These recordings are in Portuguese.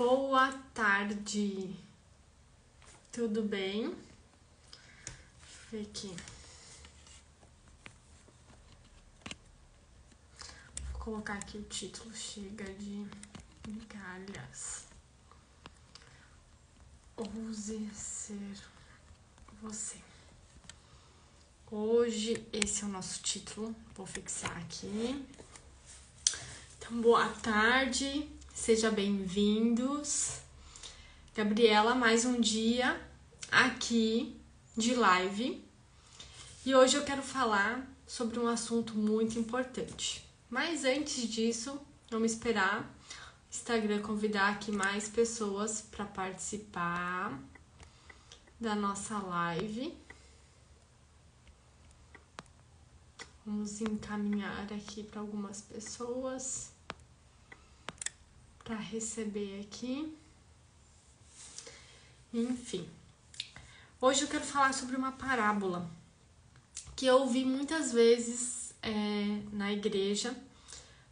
Boa tarde, tudo bem? Deixa eu ver aqui. Vou colocar aqui o título: Chega de migalhas. Ouse ser você. Hoje esse é o nosso título, vou fixar aqui. Então, boa tarde, sejam bem-vindos. Gabriela, mais um dia aqui de live. E hoje eu quero falar sobre um assunto muito importante. Mas antes disso, vamos esperar o Instagram convidar aqui mais pessoas para participar da nossa live. Vamos encaminhar aqui para algumas pessoas para receber aqui. Enfim, hoje eu quero falar sobre uma parábola que eu ouvi muitas vezes na igreja,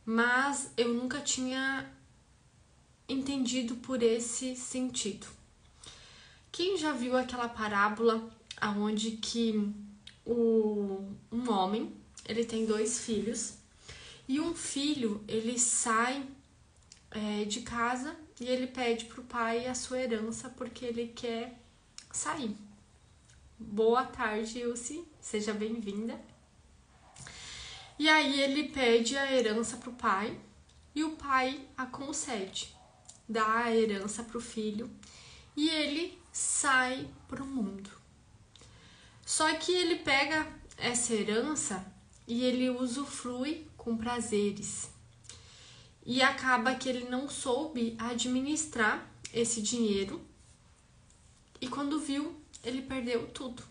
mas eu nunca tinha entendido por esse sentido. Quem já viu aquela parábola onde que um homem, ele tem 2 filhos, e um filho, ele sai de casa e ele pede pro pai a sua herança porque ele quer sair. Boa tarde, Ilse, seja bem-vinda. E aí ele pede a herança pro pai e o pai a concede, dá a herança pro filho e ele sai pro mundo. Só que ele pega essa herança e ele usufrui com prazeres. E acaba que ele não soube administrar esse dinheiro e quando viu, ele perdeu tudo.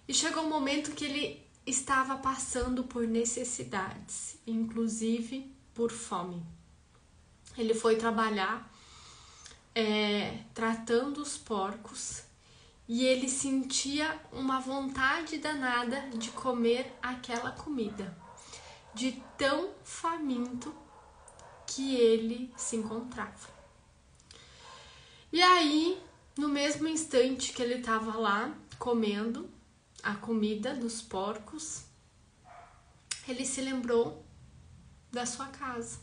E chegou um momento que ele estava passando por necessidades, inclusive por fome. Ele foi trabalhar tratando os porcos e ele sentia uma vontade danada de comer aquela comida, de tão faminto que ele se encontrava. E aí, no mesmo instante que ele estava lá comendo a comida dos porcos, ele se lembrou da sua casa.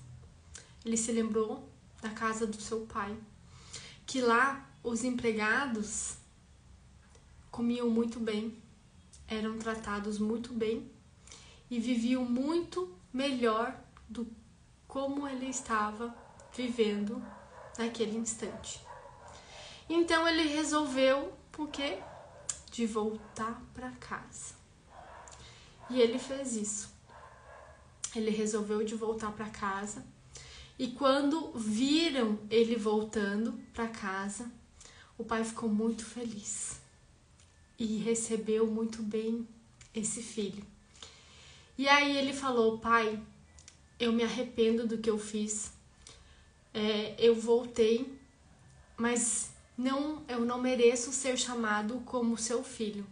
Ele se lembrou da casa do seu pai, que lá os empregados comiam muito bem, eram tratados muito bem e viviam muito melhor do como ele estava vivendo naquele instante. Então ele resolveu o quê? De voltar para casa. E ele fez isso. Ele resolveu de voltar para casa. E quando viram ele voltando para casa, o pai ficou muito feliz e recebeu muito bem esse filho. E aí ele falou: pai, eu me arrependo do que eu fiz. Eu voltei, mas eu não mereço ser chamado como seu filho.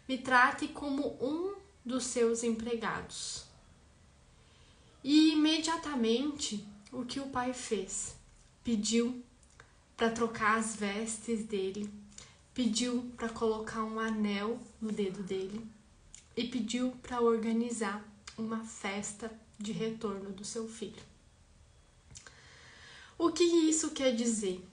Me trate como um dos seus empregados. E imediatamente o que o pai fez? Pediu para trocar as vestes dele, pediu para colocar um anel no dedo dele e pediu para organizar uma festa de retorno do seu filho. O que isso quer dizer?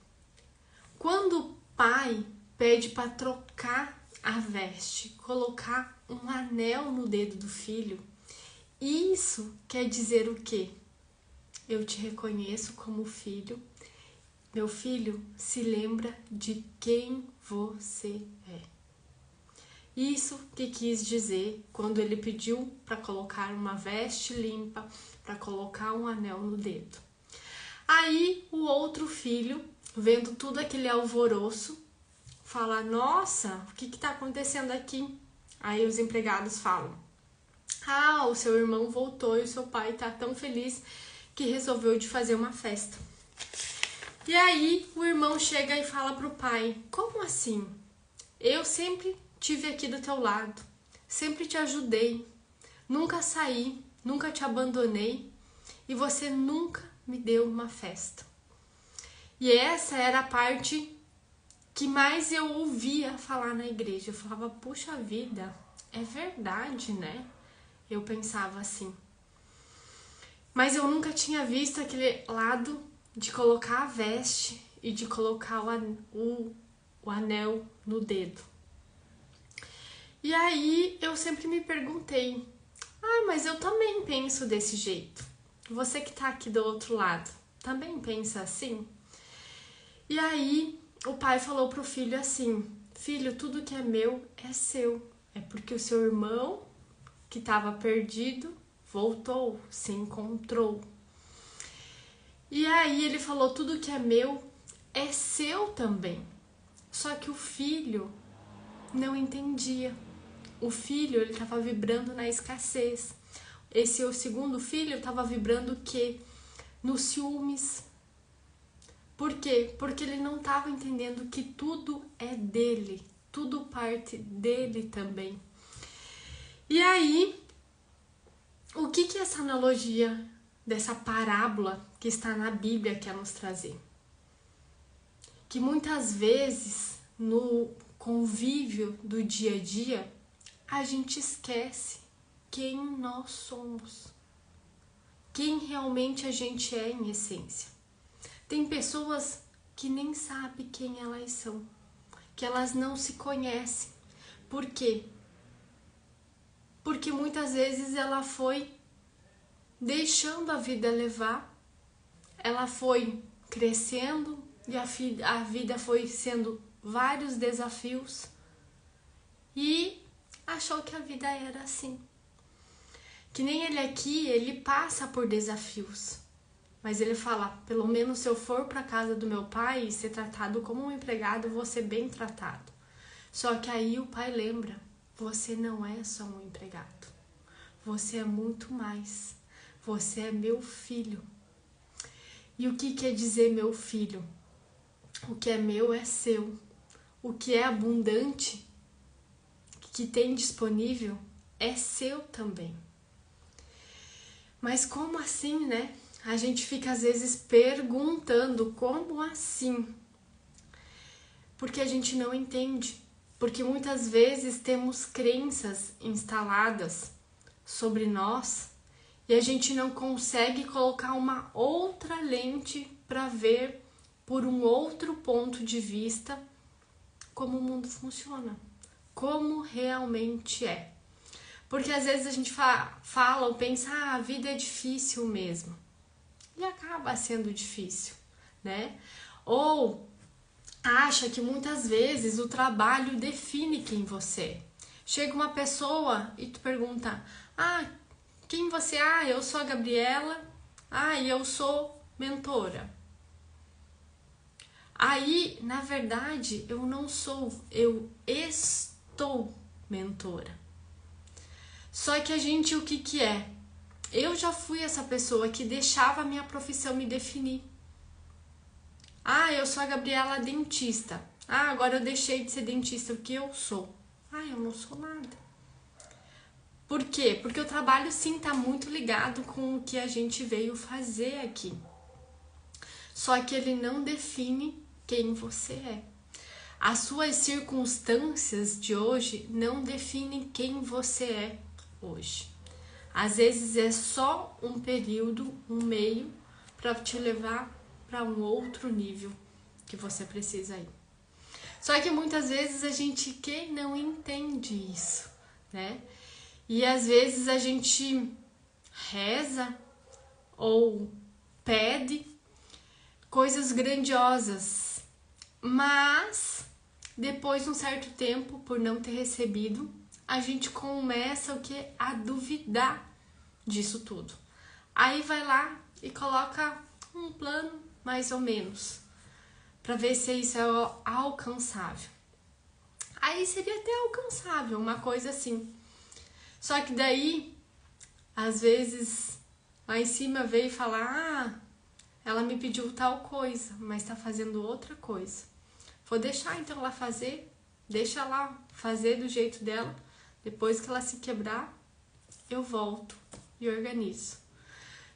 Quando o pai pede para trocar a veste, colocar um anel no dedo do filho, isso quer dizer o quê? Eu te reconheço como filho. Meu filho, se lembra de quem você é. Isso que quis dizer quando ele pediu para colocar uma veste limpa, para colocar um anel no dedo. Aí o outro filho, vendo tudo aquele alvoroço, fala: nossa, o que está acontecendo aqui? Aí os empregados falam: o seu irmão voltou e o seu pai está tão feliz que resolveu de fazer uma festa. E aí o irmão chega e fala pro pai: como assim? Eu sempre estive aqui do teu lado, sempre te ajudei, nunca saí, nunca te abandonei e você nunca me deu uma festa. E essa era a parte que mais eu ouvia falar na igreja. Eu falava, puxa vida, é verdade, né? Eu pensava assim. Mas eu nunca tinha visto aquele lado de colocar a veste e de colocar o anel no dedo. E aí eu sempre me perguntei, mas eu também penso desse jeito. Você que tá aqui do outro lado, também pensa assim? E aí o pai falou pro filho assim, filho, tudo que é meu é seu. É porque o seu irmão, que estava perdido, voltou, se encontrou. E aí ele falou, tudo que é meu é seu também. Só que o filho não entendia. O filho, ele estava vibrando na escassez. Esse o segundo filho estava vibrando o quê? No ciúmes. Por quê? Porque ele não estava entendendo que tudo é dele, tudo parte dele também. E aí, o que essa analogia dessa parábola que está na Bíblia quer nos trazer? Que muitas vezes no convívio do dia a dia a gente esquece quem nós somos, quem realmente a gente é em essência. Tem pessoas que nem sabem quem elas são, que elas não se conhecem. Por quê? Porque muitas vezes ela foi deixando a vida levar, ela foi crescendo e a vida foi sendo vários desafios e achou que a vida era assim. Que nem ele aqui, ele passa por desafios, mas ele fala, pelo menos se eu for para casa do meu pai e ser tratado como um empregado, vou ser bem tratado. Só que aí o pai lembra, você não é só um empregado, você é muito mais, você é meu filho. E o que quer dizer meu filho? O que é meu é seu, o que é abundante, que tem disponível, é seu também. Mas como assim, né? A gente fica às vezes perguntando, como assim? Porque a gente não entende. Porque muitas vezes temos crenças instaladas sobre nós e a gente não consegue colocar uma outra lente para ver por um outro ponto de vista como o mundo funciona, como realmente é. Porque às vezes a gente fala ou pensa, a vida é difícil mesmo. E acaba sendo difícil, né? Ou acha que muitas vezes o trabalho define quem você é. Chega uma pessoa e tu pergunta, quem você é? Eu sou a Gabriela, e eu sou mentora. Aí, na verdade, eu não sou, eu estou mentora. Só que a gente, o que é? Eu já fui essa pessoa que deixava a minha profissão me definir. Eu sou a Gabriela dentista. Agora eu deixei de ser dentista. O que eu sou? Eu não sou nada. Por quê? Porque o trabalho sim está muito ligado com o que a gente veio fazer aqui. Só que ele não define quem você é. As suas circunstâncias de hoje não definem quem você é hoje. Às vezes é só um período, um meio para te levar para um outro nível que você precisa ir. Só que muitas vezes a gente não entende isso, né? E às vezes a gente reza ou pede coisas grandiosas, mas depois de um certo tempo, por não ter recebido, a gente começa a duvidar disso tudo. Aí vai lá e coloca um plano mais ou menos para ver se isso é alcançável. Aí seria até alcançável, uma coisa assim. Só que daí, às vezes, lá em cima veio falar, ela me pediu tal coisa, mas tá fazendo outra coisa. Vou deixar então ela fazer, deixa ela fazer do jeito dela. Depois que ela se quebrar, eu volto e organizo.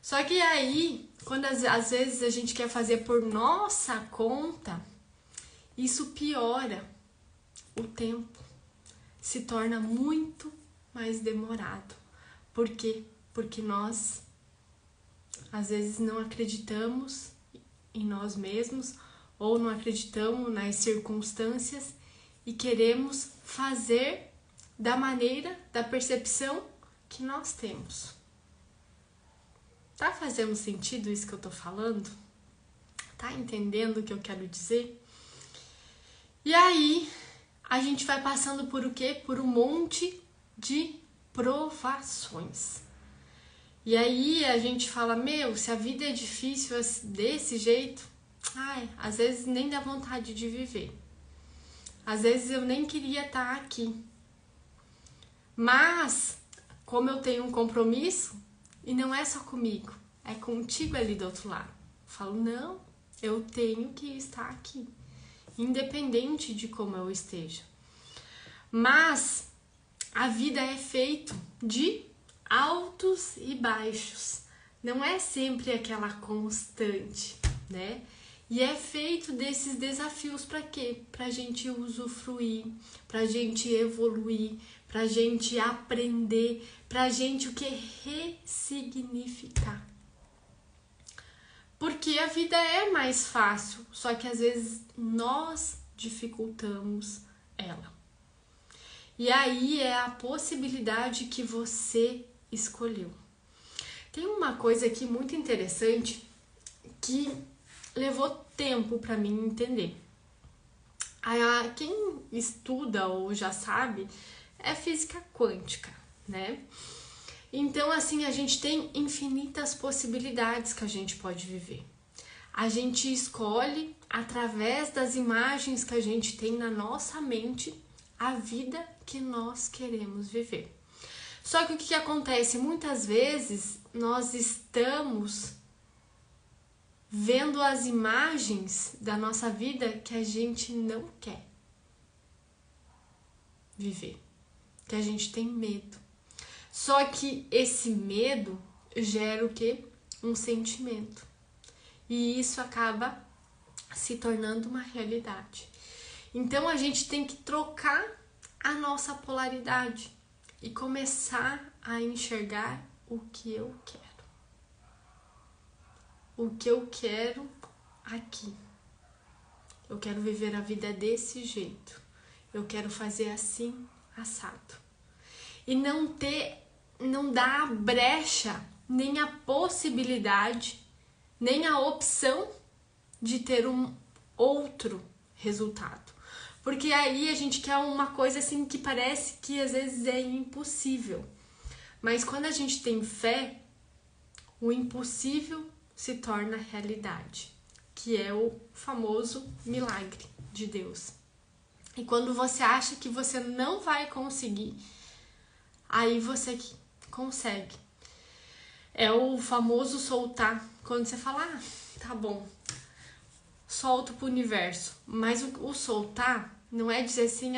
Só que aí, quando às vezes a gente quer fazer por nossa conta, isso piora o tempo, se torna muito mais demorado. Por quê? Porque nós, às vezes, não acreditamos em nós mesmos ou não acreditamos nas circunstâncias e queremos fazer da maneira, da percepção que nós temos. Tá fazendo sentido isso que eu tô falando? Tá entendendo o que eu quero dizer? E aí, a gente vai passando por o quê? Por um monte de provações. E aí a gente fala, se a vida é difícil desse jeito, às vezes nem dá vontade de viver. Às vezes eu nem queria estar aqui. Mas, como eu tenho um compromisso, e não é só comigo, é contigo ali do outro lado. Eu falo, não, eu tenho que estar aqui, independente de como eu esteja. Mas a vida é feita de altos e baixos. Não é sempre aquela constante, né? E é feito desses desafios para quê? Pra gente usufruir, pra gente evoluir, pra gente aprender, pra gente o que? Ressignificar. Porque a vida é mais fácil, só que às vezes nós dificultamos ela. E aí é a possibilidade que você escolheu. Tem uma coisa aqui muito interessante que levou tempo para mim entender. Quem estuda ou já sabe é física quântica, né? Então, assim, a gente tem infinitas possibilidades que a gente pode viver. A gente escolhe, através das imagens que a gente tem na nossa mente, a vida que nós queremos viver. Só que o que acontece? Muitas vezes nós estamos vendo as imagens da nossa vida que a gente não quer viver, que a gente tem medo. Só que esse medo gera o quê? Um sentimento. E isso acaba se tornando uma realidade. Então a gente tem que trocar a nossa polaridade e começar a enxergar o que eu quero. O que eu quero aqui. Eu quero viver a vida desse jeito. Eu quero fazer assim, assado. E não dar a brecha, nem a possibilidade, nem a opção de ter um outro resultado. Porque aí a gente quer uma coisa assim que parece que às vezes é impossível. Mas quando a gente tem fé, o impossível se torna realidade, que é o famoso milagre de Deus. E quando você acha que você não vai conseguir, aí você consegue. É o famoso soltar, quando você fala, tá bom, solto pro universo. Mas o soltar não é dizer assim,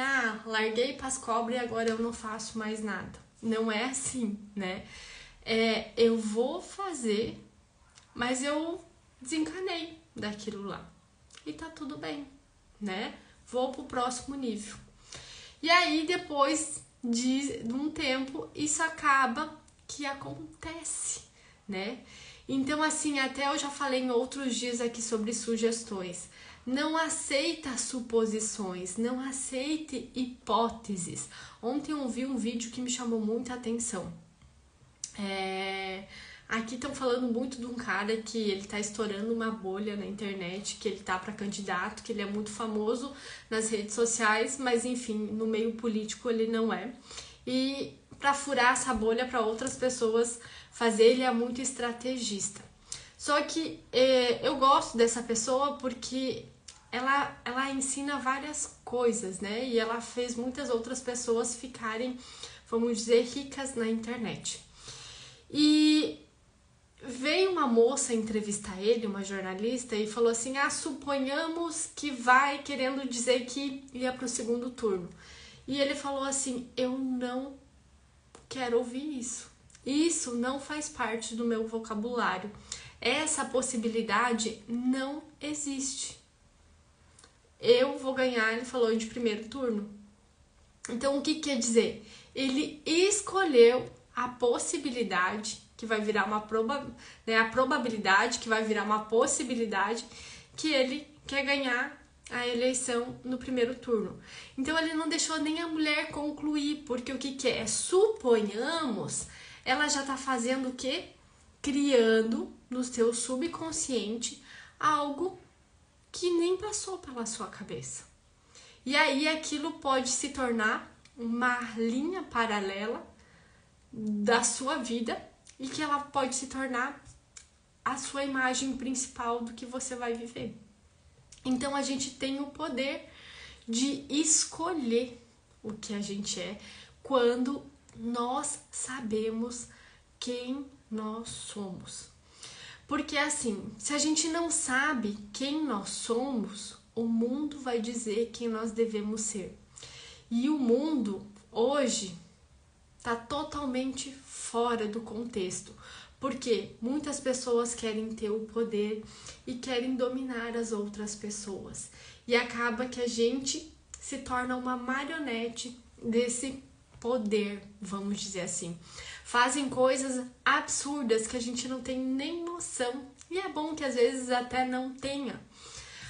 larguei pras cobras e agora eu não faço mais nada. Não é assim, né? Eu vou fazer, mas eu desencanei daquilo lá. E tá tudo bem, né? Vou pro próximo nível. E aí, depois de um tempo, isso acaba que acontece, né? Então, assim, até eu já falei em outros dias aqui sobre sugestões. Não aceita suposições, não aceite hipóteses. Ontem eu vi um vídeo que me chamou muita atenção. Aqui estão falando muito de um cara que ele tá estourando uma bolha na internet, que ele tá para candidato, que ele é muito famoso nas redes sociais, mas enfim, no meio político ele não é. E para furar essa bolha para outras pessoas fazer, ele é muito estrategista. Só que eu gosto dessa pessoa porque ela ensina várias coisas, né? E ela fez muitas outras pessoas ficarem, vamos dizer, ricas na internet. E veio uma moça entrevistar ele, uma jornalista, e falou assim, suponhamos que vai, querendo dizer que ia pro segundo turno. E ele falou assim, eu não quero ouvir isso. Isso não faz parte do meu vocabulário. Essa possibilidade não existe. Eu vou ganhar, ele falou, de primeiro turno. Então, o que quer dizer? Ele escolheu a possibilidade, que vai virar uma a probabilidade, que vai virar uma possibilidade, que ele quer ganhar a eleição no primeiro turno. Então, ele não deixou nem a mulher concluir, porque o que é? Suponhamos, ela já está fazendo o quê? Criando no seu subconsciente algo que nem passou pela sua cabeça. E aí aquilo pode se tornar uma linha paralela da sua vida e que ela pode se tornar a sua imagem principal do que você vai viver. Então a gente tem o poder de escolher o que a gente é quando nós sabemos quem nós somos. Porque assim, se a gente não sabe quem nós somos, o mundo vai dizer quem nós devemos ser. E o mundo hoje está totalmente fora do contexto, porque muitas pessoas querem ter o poder e querem dominar as outras pessoas. E acaba que a gente se torna uma marionete desse poder, vamos dizer assim. Fazem coisas absurdas que a gente não tem nem noção. E é bom que às vezes até não tenha.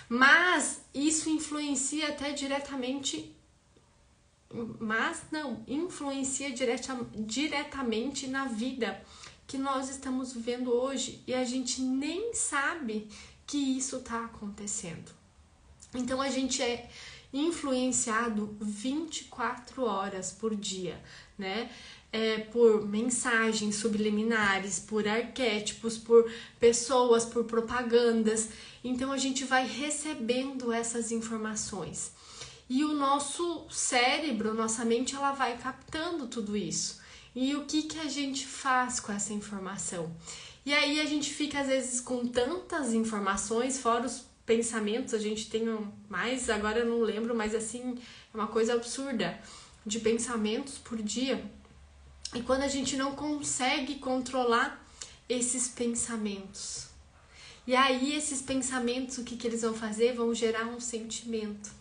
Mas isso influencia até diretamente. Influencia diretamente na vida que nós estamos vivendo hoje. E a gente nem sabe que isso está acontecendo. Então a gente é influenciado 24 horas por dia, né? Por mensagens subliminares, por arquétipos, por pessoas, por propagandas. Então a gente vai recebendo essas informações. E o nosso cérebro, nossa mente, ela vai captando tudo isso. E o que a gente faz com essa informação? E aí a gente fica às vezes com tantas informações, fora os pensamentos, a gente tem mais, agora eu não lembro, mas assim, é uma coisa absurda, de pensamentos por dia. E quando a gente não consegue controlar esses pensamentos. E aí esses pensamentos, o que eles vão fazer? Vão gerar um sentimento.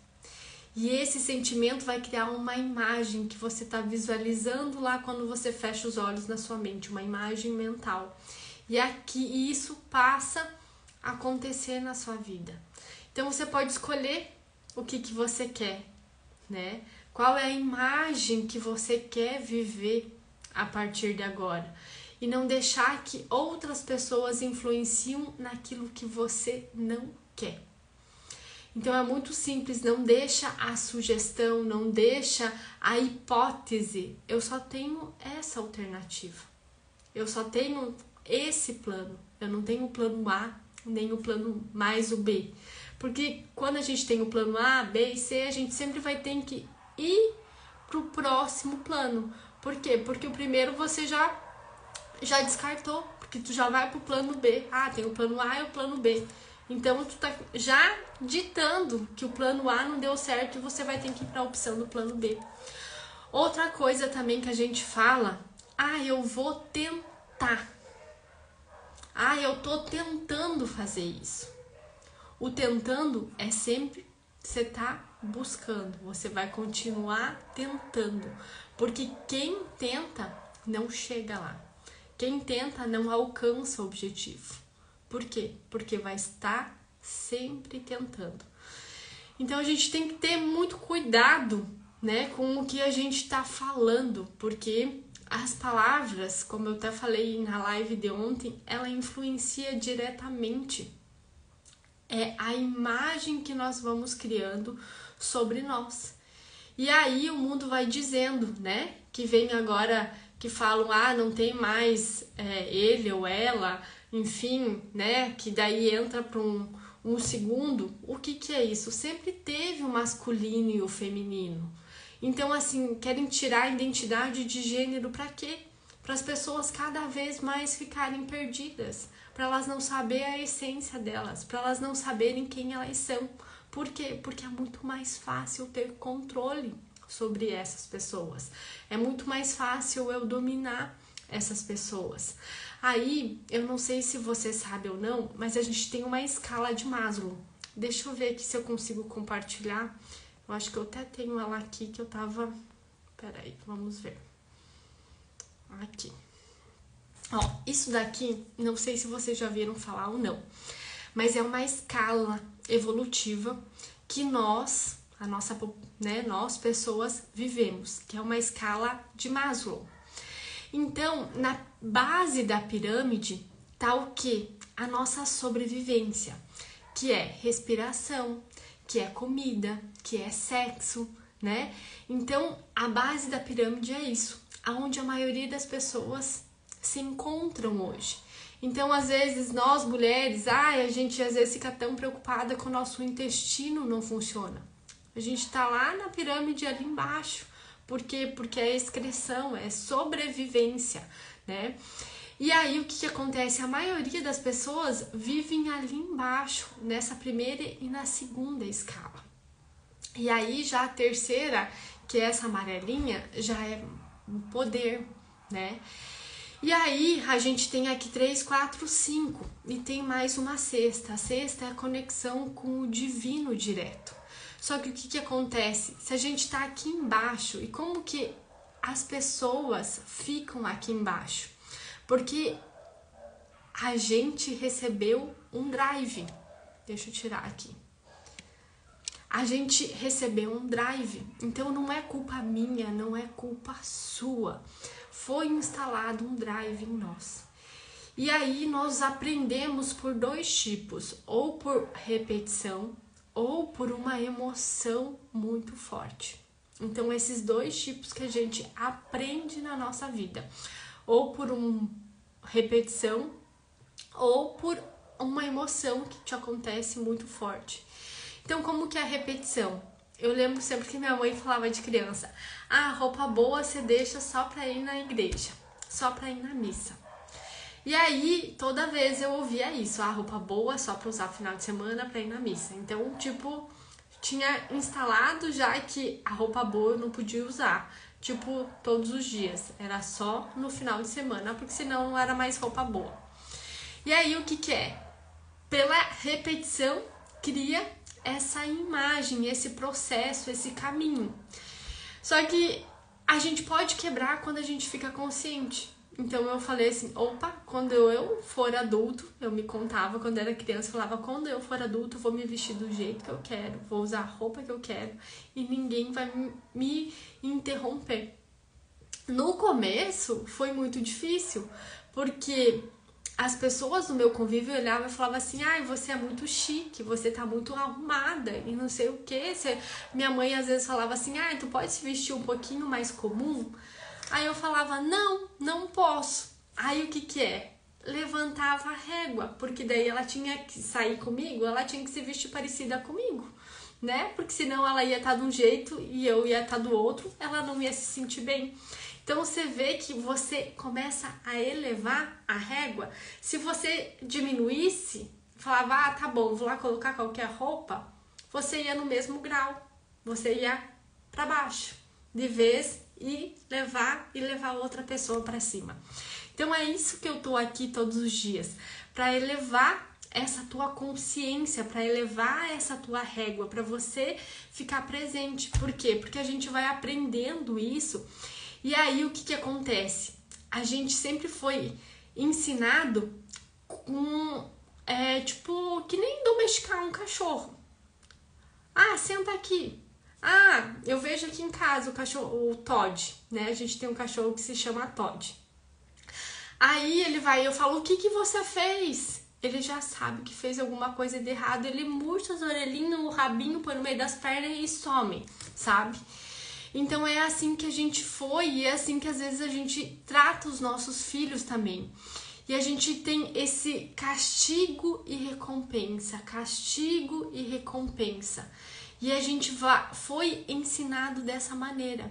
E esse sentimento vai criar uma imagem que você está visualizando lá quando você fecha os olhos na sua mente, uma imagem mental. E isso passa a acontecer na sua vida. Então você pode escolher o que você quer, né? Qual é a imagem que você quer viver a partir de agora. E não deixar que outras pessoas influenciem naquilo que você não quer. Então é muito simples, não deixa a sugestão, não deixa a hipótese. Eu só tenho essa alternativa. Eu só tenho esse plano. Eu não tenho o plano A, nem o plano mais o B. Porque quando a gente tem o plano A, B e C, a gente sempre vai ter que ir pro próximo plano. Por quê? Porque o primeiro você já descartou, porque tu já vai pro plano B. Ah, tem o plano A e o plano B. Então, tu tá já ditando que o plano A não deu certo e você vai ter que ir para a opção do plano B. Outra coisa também que a gente fala, eu vou tentar. Eu tô tentando fazer isso. O tentando é sempre você tá buscando, você vai continuar tentando. Porque quem tenta não chega lá. Quem tenta não alcança o objetivo. Por quê? Porque vai estar sempre tentando. Então a gente tem que ter muito cuidado, né, com o que a gente está falando, porque as palavras, como eu até falei na live de ontem, ela influencia diretamente. É a imagem que nós vamos criando sobre nós. E aí o mundo vai dizendo, né, que vem agora, que falam, não tem mais ele ou ela, enfim, né, que daí entra para um segundo. O que é isso? Sempre teve o masculino e o feminino. Então, assim, querem tirar a identidade de gênero para quê? Para as pessoas cada vez mais ficarem perdidas, para elas não saberem a essência delas, para elas não saberem quem elas são. Por quê? Porque é muito mais fácil ter controle sobre essas pessoas. É muito mais fácil eu dominar essas pessoas. Aí, eu não sei se você sabe ou não, mas a gente tem uma escala de Maslow. Deixa eu ver aqui se eu consigo compartilhar. Eu acho que eu até tenho ela aqui que eu tava... Peraí, vamos ver. Aqui. Ó, isso daqui, não sei se vocês já viram falar ou não, mas é uma escala evolutiva que nós, nós pessoas vivemos, que é uma escala de Maslow. Então, na base da pirâmide tá o quê? A nossa sobrevivência, que é respiração, que é comida, que é sexo, né? Então, a base da pirâmide é isso, aonde a maioria das pessoas se encontram hoje. Então, às vezes, nós mulheres, a gente às vezes fica tão preocupada com o nosso intestino não funciona. A gente tá lá na pirâmide ali embaixo. Por quê? Porque é excreção, é sobrevivência, né? E aí, o que acontece? A maioria das pessoas vivem ali embaixo, nessa primeira e na segunda escala. E aí, já a terceira, que é essa amarelinha, já é o poder, né? E aí, a gente tem aqui 3, 4, 5 e tem mais uma sexta. A sexta é a conexão com o divino direto. Só que o que acontece? Se a gente tá aqui embaixo, e como que as pessoas ficam aqui embaixo? Porque a gente recebeu um drive. Deixa eu tirar aqui. A gente recebeu um drive. Então não é culpa minha, não é culpa sua. Foi instalado um drive em nós. E aí nós aprendemos por 2 tipos, ou por repetição, ou por uma emoção muito forte. Então, esses 2 tipos que a gente aprende na nossa vida, ou por uma repetição, ou por uma emoção que te acontece muito forte. Então, como que é a repetição? Eu lembro sempre que minha mãe falava de criança, roupa boa você deixa só pra ir na igreja, só pra ir na missa. E aí, toda vez eu ouvia isso, a roupa boa só pra usar no final de semana pra ir na missa. Então, tipo, tinha instalado já que a roupa boa eu não podia usar, tipo, todos os dias. Era só no final de semana, porque senão não era mais roupa boa. E aí, o que é? Pela repetição, cria essa imagem, esse processo, esse caminho. Só que a gente pode quebrar quando a gente fica consciente. Então eu falei assim, opa, quando eu for adulto, eu me contava quando era criança, falava, quando eu for adulto, eu vou me vestir do jeito que eu quero, vou usar a roupa que eu quero e ninguém vai me interromper. No começo foi muito difícil, porque as pessoas do meu convívio olhavam e falavam assim, você é muito chique, você tá muito arrumada e não sei o que. Minha mãe às vezes falava assim, tu pode se vestir um pouquinho mais comum? Aí eu falava, não posso. Aí o que é? Levantava a régua, porque daí ela tinha que sair comigo, ela tinha que se vestir parecida comigo, né? Porque senão ela ia estar de um jeito e eu ia estar do outro, ela não ia se sentir bem. Então você vê que você começa a elevar a régua. Se você diminuísse, falava, tá bom, vou lá colocar qualquer roupa, você ia no mesmo grau, você ia para baixo, de vez e levar outra pessoa para cima. Então é isso que eu tô aqui todos os dias, para elevar essa tua consciência, para elevar essa tua régua, para você ficar presente. Por quê? Porque a gente vai aprendendo isso. E aí o que acontece? A gente sempre foi ensinado com tipo que nem domesticar um cachorro. Senta aqui. Eu vejo aqui em casa o cachorro, o Todd, né? A gente tem um cachorro que se chama Todd. Aí ele vai, eu falo, o que você fez? Ele já sabe que fez alguma coisa de errado, ele murcha as orelhinhas, o rabinho põe no meio das pernas e some, sabe? Então é assim que a gente foi e é assim que às vezes a gente trata os nossos filhos também. E a gente tem esse castigo e recompensa, castigo e recompensa. E a gente foi ensinado dessa maneira.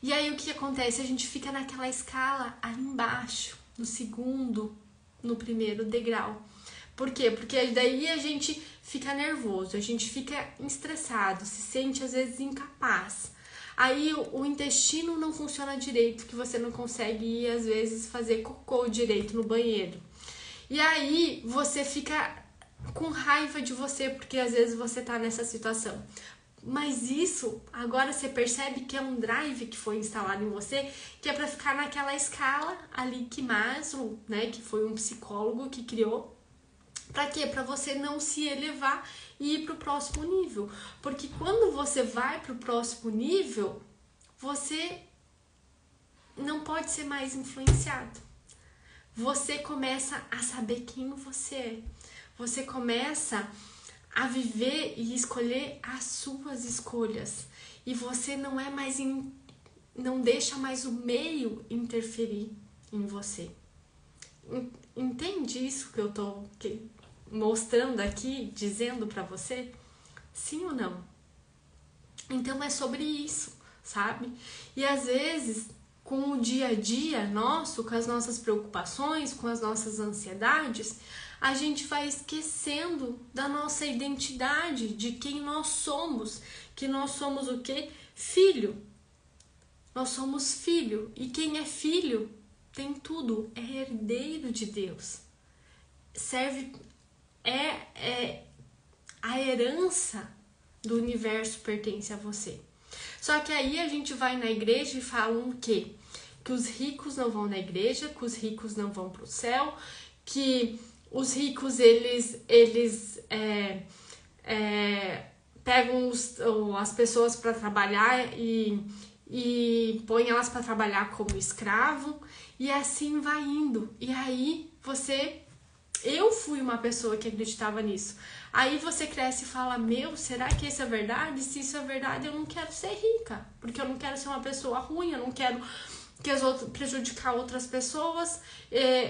E aí o que acontece? A gente fica naquela escala ali embaixo, no segundo, no primeiro degrau. Por quê? Porque daí a gente fica nervoso, a gente fica estressado, se sente às vezes incapaz. Aí o intestino não funciona direito, que você não consegue ir, às vezes, fazer cocô direito no banheiro. E aí você fica com raiva de você, porque às vezes você tá nessa situação. Mas isso, agora você percebe que é um drive que foi instalado em você, que é para ficar naquela escala ali que Maslow, né, que foi um psicólogo que criou. Para quê? Para você não se elevar e ir para o próximo nível. Porque quando você vai para o próximo nível, você não pode ser mais influenciado. Você começa a saber quem você é. Você começa a viver e escolher as suas escolhas. E você não é mais não deixa mais o meio interferir em você. Entende isso que eu tô mostrando aqui, dizendo pra você? Sim ou não? Então é sobre isso, sabe? E às vezes, com o dia a dia nosso, com as nossas preocupações, com as nossas ansiedades, a gente vai esquecendo da nossa identidade, de quem nós somos, que nós somos o quê? Filho. Nós somos filho. E quem é filho tem tudo, é herdeiro de Deus. A herança do universo pertence a você. Só que aí a gente vai na igreja e falam o quê? Que os ricos não vão na igreja, que os ricos não vão para o céu, que os ricos eles pegam as pessoas para trabalhar e põem elas para trabalhar como escravo, e assim vai indo. E aí eu fui uma pessoa que acreditava nisso. Aí você cresce e fala, será que isso é verdade? Se isso é verdade, eu não quero ser rica, porque eu não quero ser uma pessoa ruim, eu não quero prejudicar outras pessoas,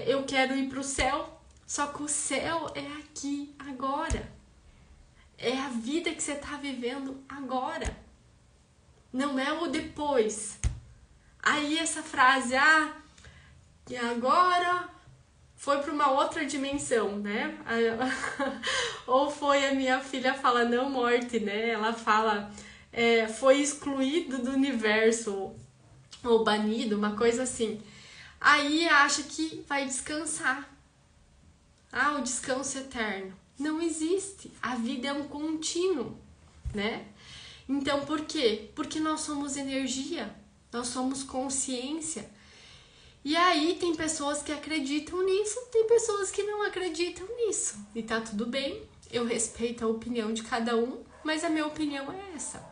eu quero ir pro céu. Só que o céu é aqui, agora. É a vida que você tá vivendo agora. Não é o depois. Aí essa frase, e agora foi para uma outra dimensão, né? Ou foi a minha filha fala, não morte, né? Ela fala, foi excluído do universo, ou banido, uma coisa assim. Aí acha que vai descansar. O descanso eterno. Não existe. A vida é um contínuo, né? Então, por quê? Porque nós somos energia, nós somos consciência. E aí tem pessoas que acreditam nisso, tem pessoas que não acreditam nisso. E tá tudo bem, eu respeito a opinião de cada um, mas a minha opinião é essa.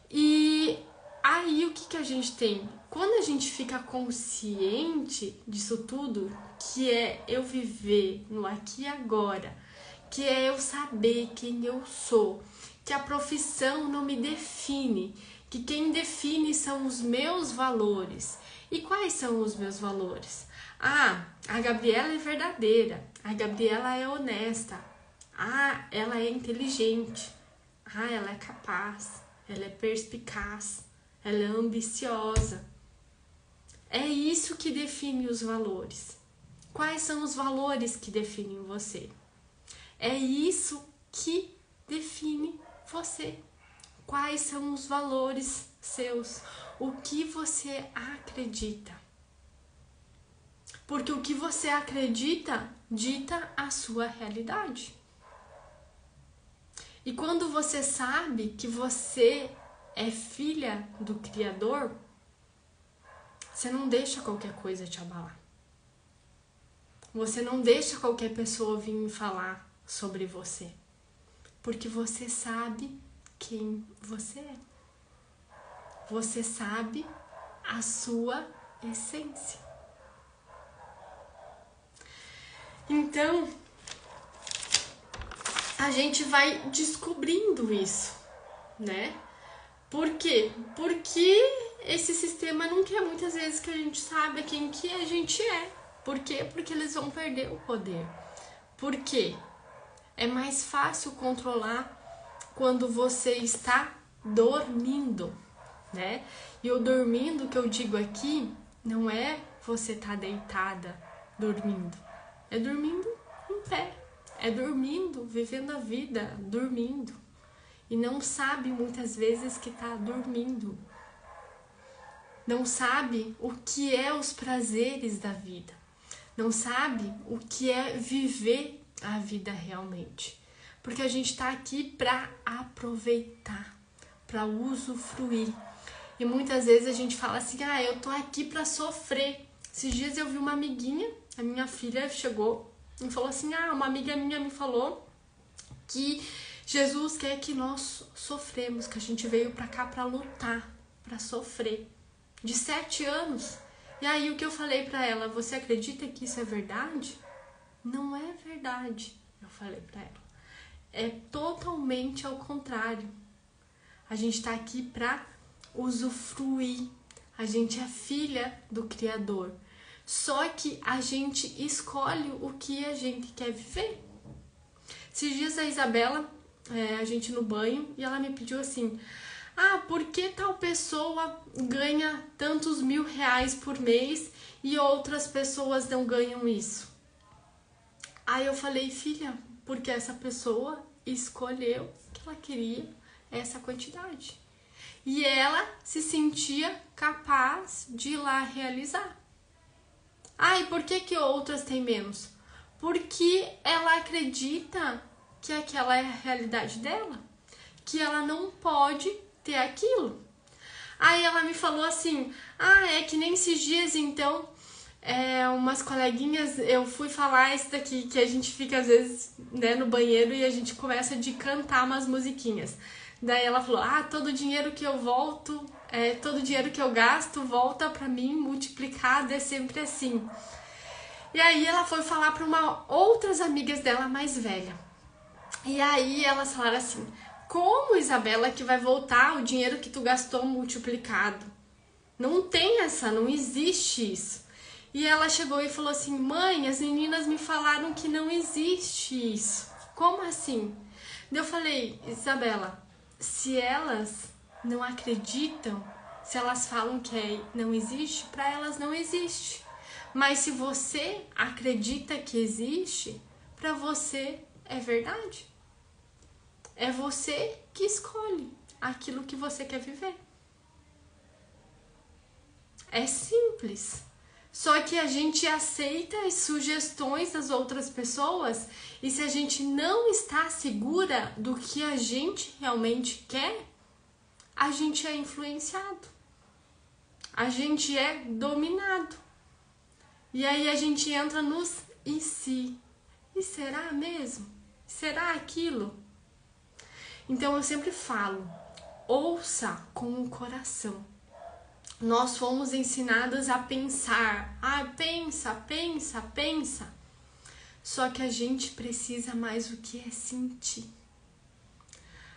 E aí o que a gente tem? Quando a gente fica consciente disso tudo, que é eu viver no aqui e agora, que é eu saber quem eu sou, que a profissão não me define, que quem define são os meus valores. E quais são os meus valores? A Gabriela é verdadeira, a Gabriela é honesta, ela é inteligente, ela é capaz, ela é perspicaz, ela é ambiciosa. É isso que define os valores. Quais são os valores que definem você? É isso que define você. Quais são os valores seus? O que você acredita? Porque o que você acredita dita a sua realidade. E quando você sabe que você é filha do Criador, você não deixa qualquer coisa te abalar. Você não deixa qualquer pessoa vir falar sobre você. Porque você sabe quem você é. Você sabe a sua essência. Então, a gente vai descobrindo isso, né? Por quê? Porque esse sistema não quer muitas vezes que a gente saiba quem que a gente é. Por quê? Porque eles vão perder o poder. Por quê? É mais fácil controlar quando você está dormindo, né? E o dormindo que eu digo aqui não é você estar deitada dormindo. É dormindo em pé. É dormindo, vivendo a vida, dormindo. E não sabe muitas vezes que está dormindo. não sabe o que é os prazeres da vida, não sabe o que é viver a vida realmente. Porque a gente está aqui para aproveitar, para usufruir. E muitas vezes a gente fala assim, eu tô aqui para sofrer. Esses dias eu vi uma amiguinha, a minha filha chegou e falou assim, uma amiga minha me falou que Jesus quer que nós sofremos, que a gente veio para cá para lutar, para sofrer. De 7 anos. E aí o que eu falei para ela, você acredita que isso é verdade? Não é verdade, eu falei para ela. É totalmente ao contrário. A gente tá aqui para usufruir. A gente é filha do Criador. Só que a gente escolhe o que a gente quer viver. Esses dias a Isabela, a gente no banho, e ela me pediu assim, por que tal pessoa ganha tantos R$1.000 por mês e outras pessoas não ganham isso? Aí eu falei, filha, porque essa pessoa escolheu que ela queria essa quantidade. E ela se sentia capaz de ir lá realizar. E por que outras têm menos? Porque ela acredita que aquela é a realidade dela, que ela não pode ter aquilo. Aí ela me falou assim, é que nem esses dias então, umas coleguinhas, eu fui falar isso daqui, que a gente fica às vezes, né, no banheiro e a gente começa de cantar umas musiquinhas. Daí ela falou, todo dinheiro que eu todo dinheiro que eu gasto volta pra mim multiplicado, é sempre assim. E aí ela foi falar pra outras amigas dela mais velha. E aí elas falaram assim, como, Isabela, que vai voltar o dinheiro que tu gastou multiplicado? Não tem não existe isso. E ela chegou e falou assim, mãe, as meninas me falaram que não existe isso. Como assim? Eu falei, Isabela, se elas não acreditam, se elas falam que não existe, para elas não existe. Mas se você acredita que existe, para você é verdade. É você que escolhe aquilo que você quer viver. É simples. Só que a gente aceita as sugestões das outras pessoas e se a gente não está segura do que a gente realmente quer, a gente é influenciado. A gente é dominado. E aí a gente entra nos e se? E será mesmo? Será aquilo? Então eu sempre falo, ouça com o coração. Nós fomos ensinadas a pensar, pensa. Só que a gente precisa mais do que é sentir.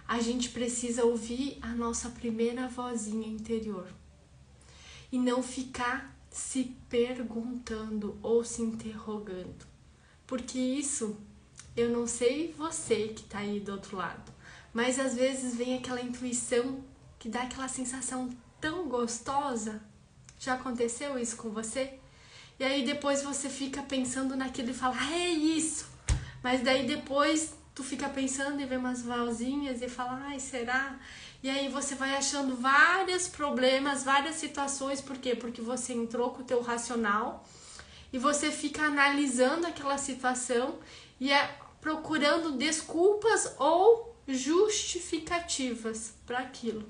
A gente precisa ouvir a nossa primeira vozinha interior. E não ficar se perguntando ou se interrogando. Porque isso, eu não sei você que tá aí do outro lado, mas às vezes vem aquela intuição que dá aquela sensação tão gostosa. Já aconteceu isso com você? E aí depois você fica pensando naquilo e fala, é isso. Mas daí depois tu fica pensando e vê umas vozinhas e fala, será? E aí você vai achando vários problemas, várias situações. Por quê? Porque você entrou com o teu racional e você fica analisando aquela situação e procurando desculpas ou justificativas para aquilo.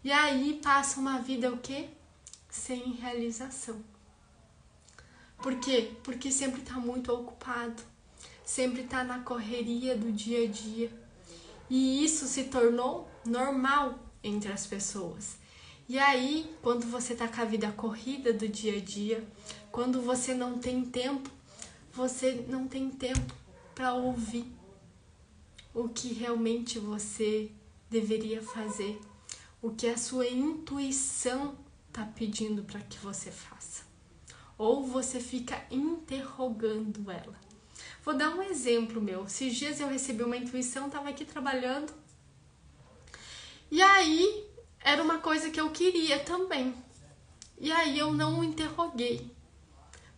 E aí passa uma vida o quê? Sem realização. Por quê? Porque sempre está muito ocupado, sempre está na correria do dia a dia. E isso se tornou normal entre as pessoas. E aí, quando você está com a vida corrida do dia a dia, quando você não tem tempo para ouvir o que realmente você deveria fazer, o que a sua intuição está pedindo para que você faça. Ou você fica interrogando ela. Vou dar um exemplo meu. Esses dias eu recebi uma intuição, estava aqui trabalhando. E aí, era uma coisa que eu queria também. E aí eu não interroguei.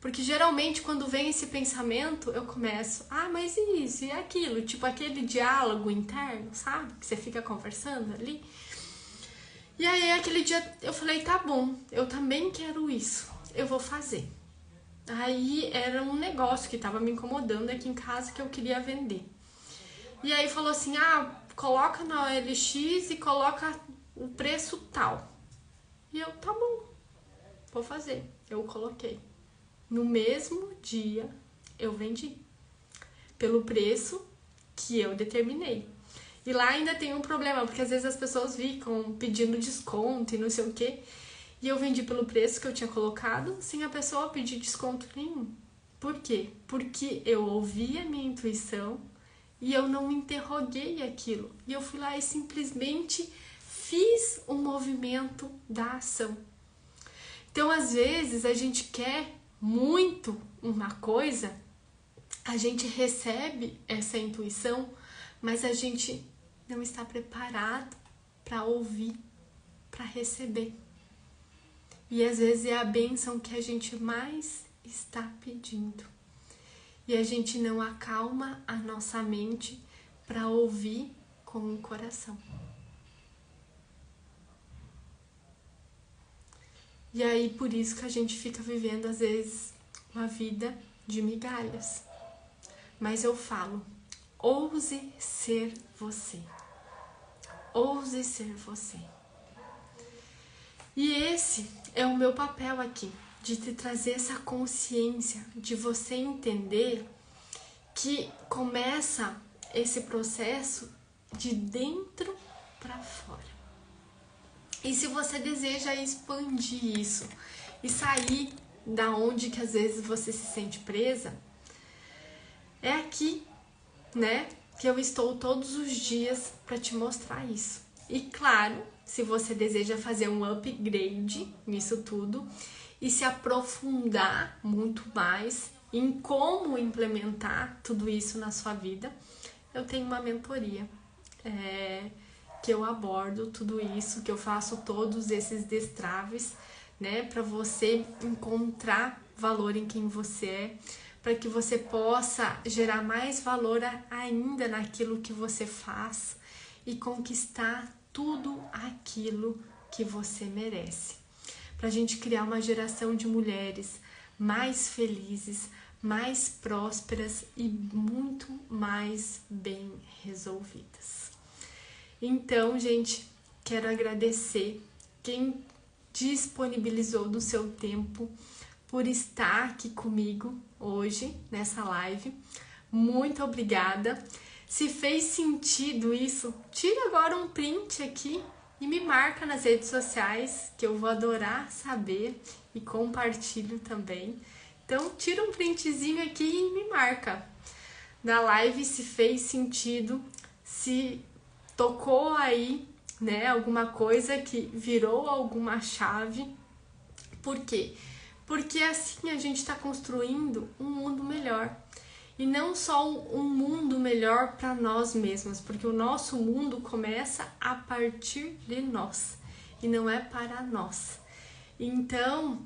Porque geralmente quando vem esse pensamento, eu começo, mas e isso e aquilo? Tipo aquele diálogo interno, sabe? Que você fica conversando ali. E aí aquele dia eu falei, tá bom, eu também quero isso, eu vou fazer. Aí era um negócio que tava me incomodando aqui em casa que eu queria vender. E aí falou assim, coloca na OLX e coloca o preço tal. E eu, tá bom, vou fazer. Eu coloquei. No mesmo dia eu vendi. Pelo preço que eu determinei. E lá ainda tem um problema, porque às vezes as pessoas ficam pedindo desconto e não sei o quê. E eu vendi pelo preço que eu tinha colocado, sem a pessoa pedir desconto nenhum. Por quê? Porque eu ouvi a minha intuição e eu não interroguei aquilo. E eu fui lá e simplesmente fiz o movimento da ação. Então, às vezes, a gente quer muito uma coisa, a gente recebe essa intuição, mas a gente não está preparado para ouvir, para receber. E às vezes é a bênção que a gente mais está pedindo. E a gente não acalma a nossa mente para ouvir com o coração. E aí por isso que a gente fica vivendo às vezes uma vida de migalhas. Mas eu falo, ouse ser você. Ouse ser você. E esse é o meu papel aqui, de te trazer essa consciência, de você entender que começa esse processo de dentro para fora. E se você deseja expandir isso e sair da onde que às vezes você se sente presa, é aqui, né, que eu estou todos os dias para te mostrar isso. E claro, se você deseja fazer um upgrade nisso tudo e se aprofundar muito mais em como implementar tudo isso na sua vida, eu tenho uma mentoria que eu abordo tudo isso, que eu faço todos esses destraves, né, para você encontrar valor em quem você é, para que você possa gerar mais valor ainda naquilo que você faz e conquistar tudo aquilo que você merece. Para a gente criar uma geração de mulheres mais felizes, mais prósperas e muito mais bem resolvidas. Então, gente, quero agradecer quem disponibilizou do seu tempo por estar aqui comigo hoje nessa live. Muito obrigada. Se fez sentido isso, tira agora um print aqui e me marca nas redes sociais, que eu vou adorar saber, e compartilho também. Então, tira um printzinho aqui e me marca na live se fez sentido, se tocou aí, né, alguma coisa que virou alguma chave. Por quê? Porque assim a gente está construindo um mundo melhor. E não só um mundo melhor para nós mesmos, porque o nosso mundo começa a partir de nós e não é para nós. Então,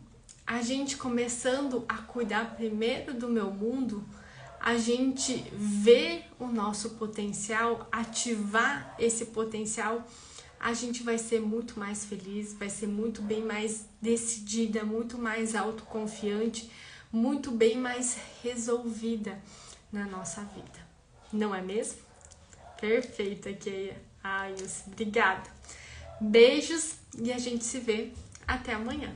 a gente começando a cuidar primeiro do meu mundo, a gente vê o nosso potencial, ativar esse potencial, a gente vai ser muito mais feliz, vai ser muito bem mais decidida, muito mais autoconfiante, muito bem mais resolvida na nossa vida. Não é mesmo? Perfeito aqui. Ai, obrigada. Beijos e a gente se vê até amanhã.